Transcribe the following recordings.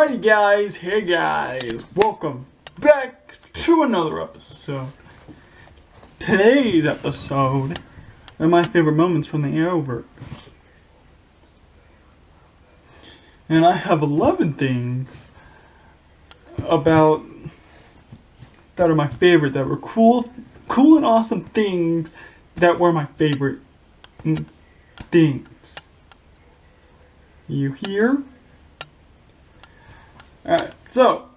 Alrighty guys, hey guys, welcome back to another episode. Today's episode are my favorite moments from the Arrowverse. And I have 11 things about that are my favorite, that were cool and awesome things that were my favorite things. You hear? Alright, so,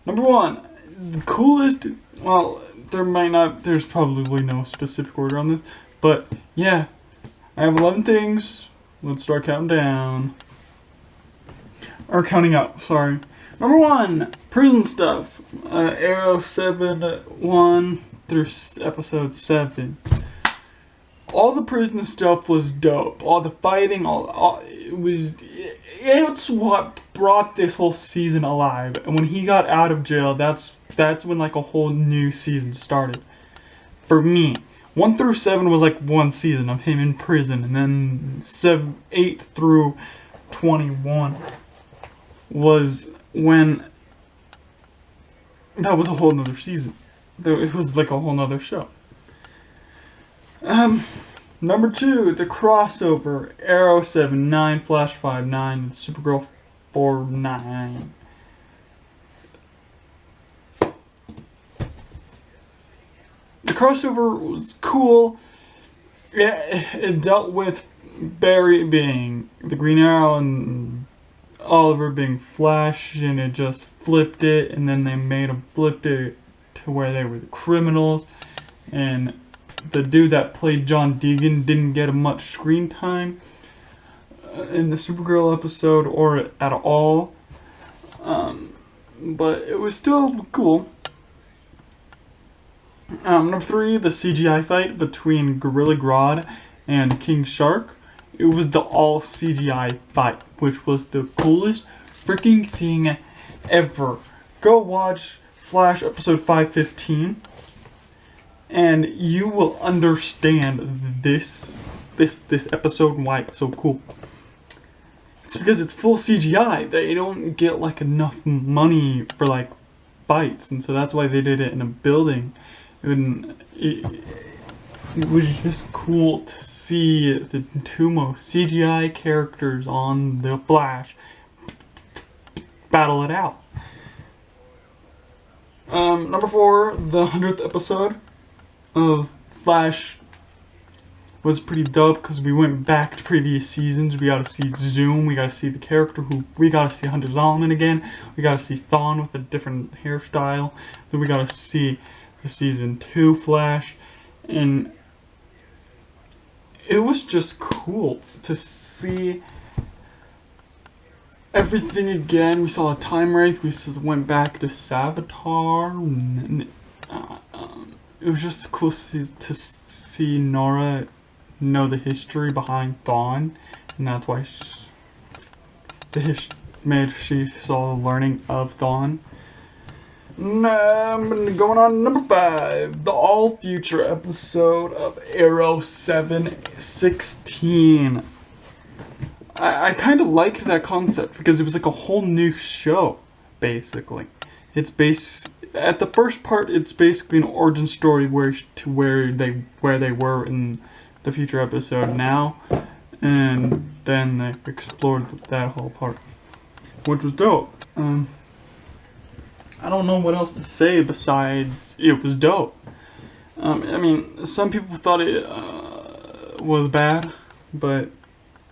number one, the coolest, well, there's probably no specific order on this, but yeah, I have 11 things. Let's start counting down. Or counting up, sorry. Number one, prison stuff. Arrow 7, 1 through episode 7. All the prison stuff was dope. All the fighting, it's what brought this whole season alive. And when he got out of jail, that's when like a whole new season started. For me, 1 through 7 was like one season of him in prison, and then 8 through 21 was when that was a whole nother season. It was like a whole nother show. Number 2, the crossover, Arrow 7-9, Flash 5-9, and Supergirl 4-9. The crossover was cool. It dealt with Barry being the Green Arrow and Oliver being Flash, and it just flipped it, and then they made them flip it to where they were the criminals, and the dude that played John Deegan didn't get much screen time in the Supergirl episode or at all, but it was still cool. Number 3, the CGI fight between Gorilla Grodd and King Shark. It was the all CGI fight, which was the coolest freaking thing ever. Go watch Flash episode 515. And you will understand this episode and why it's so cool. It's because it's full CGI. They don't get like enough money for like fights, and so that's why they did it in a building. And it was just cool to see the two most CGI characters on the Flash battle it out. Number 4, the 100th episode of Flash was pretty dope because we went back to previous seasons. We got to see Zoom, we got to see the character we got to see Hunter Zolomon again, we got to see Thawne with a different hairstyle, then we got to see the season 2 Flash, and it was just cool to see everything again. We saw a time wraith, we went back to Savitar, and it was just cool to see Nora know the history behind Thawne, and that's why she saw the learning of Thawne. Going on number 5, the all future episode of Arrow 7-16. I kind of liked that concept because it was like a whole new show, basically. At the first part, it's basically an origin story where they were in the future episode now, and then they explored that whole part, which was dope. I don't know what else to say besides it was dope. I mean, some people thought it was bad, but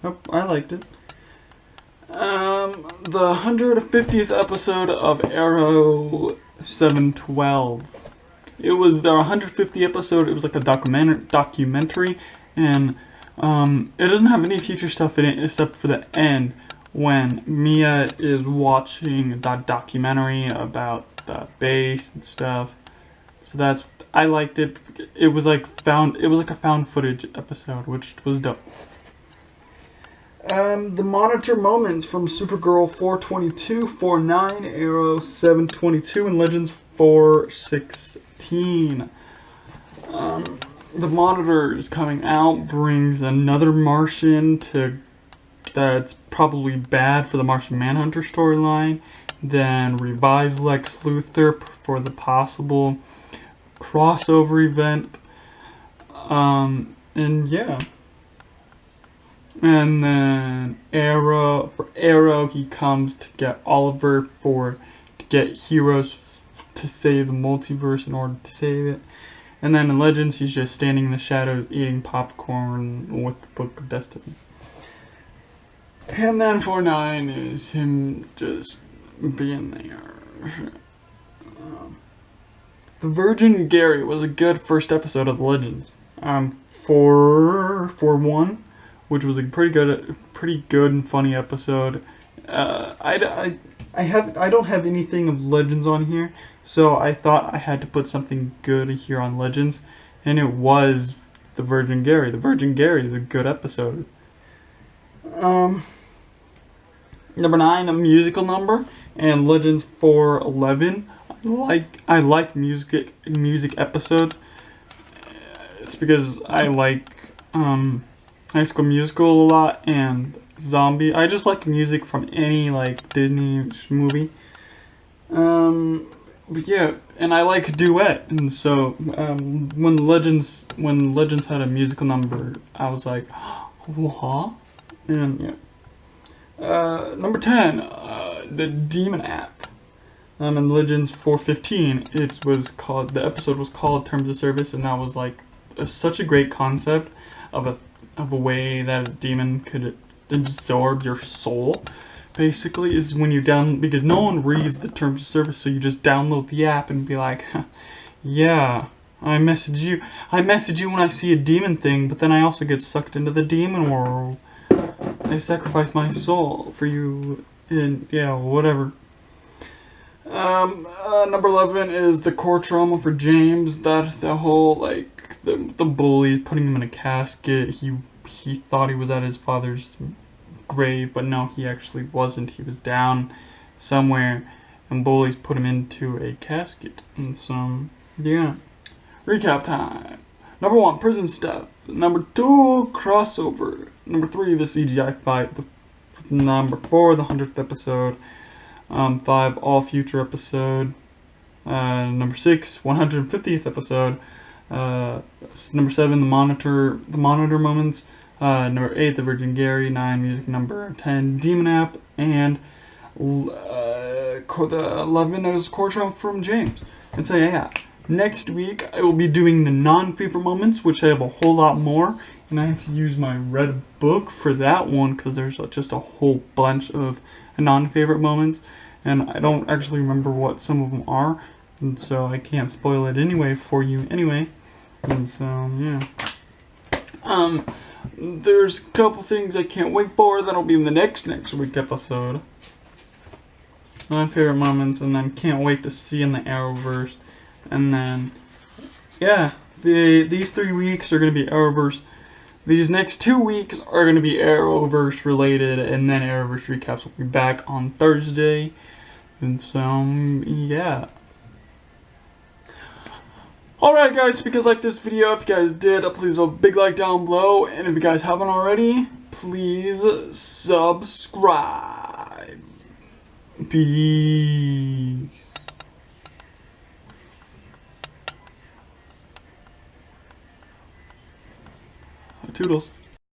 I liked it. The 150th episode of Arrow 7-12. It was their 150th episode. It was like a documentary, and it doesn't have any future stuff in it except for the end when Mia is watching that documentary about the base and stuff. So I liked it. It was like a found footage episode, which was dope. The monitor moments from Supergirl 422, 49, Arrow 722, and Legends 416. The monitor is coming out, brings another Martian to that's probably bad for the Martian Manhunter storyline, then revives Lex Luthor for the possible crossover event. And yeah. And then Arrow, he comes to get Oliver to get heroes to save the multiverse in order to save it. And then in Legends, he's just standing in the shadows eating popcorn with the Book of Destiny. And then 4-9 is him just being there. The Virgin Gary was a good first episode of the Legends. 4-1, which was a pretty good and funny episode. I don't have anything of Legends on here, so I thought I had to put something good here on Legends, and it was the Virgin Gary. The Virgin Gary is a good episode. Number 9, a musical number, and Legends 4-11. I like music episodes. It's because I like High School Musical a lot and Zombie. I just like music from any like Disney movie. But yeah, and I like duet, and so when Legends had a musical number, I was like, what? And yeah. Number 10, the Demon App. In Legends 4:15, the episode was called Terms of Service, and that was like such a great concept of a way that a demon could absorb your soul. Basically, is when you because no one reads the Terms of Service, so you just download the app and be like, yeah, I message you when I see a demon thing, but then I also get sucked into the demon world. I sacrifice my soul for you, and yeah, whatever. Number 11 is the core trauma for James. That's the whole, like, the bully putting him in a casket. He thought he was at his father's grave, but no, he actually wasn't. He was down somewhere, and bullies put him into a casket. And so, yeah. Recap time. Number 1, prison stuff. Number 2, crossover. Number 3, the CGI fight. Number 4, the 100th episode. 5, all future episode. Number 6, 150th episode. Number 7, the monitor moments. Number 8, the Virgin Gary. 9, music number. 10, Demon App. And the 11 is core trauma from James. And so yeah. Next week, I will be doing the non-favorite moments, which I have a whole lot more. And I have to use my red book for that one, because there's just a whole bunch of non-favorite moments. And I don't actually remember what some of them are. And so I can't spoil it anyway for you anyway. And so, yeah. There's a couple things I can't wait for. That'll be in the next week episode. Non-favorite moments, and then can't wait to see in the Arrowverse. And then, yeah, these 3 weeks are going to be Arrowverse. These next 2 weeks are going to be Arrowverse related, and then Arrowverse recaps will be back on Thursday. And so, yeah. Alright guys, if you guys liked this video, if you guys did, please leave a big like down below. And if you guys haven't already, please subscribe. Peace. Toodles.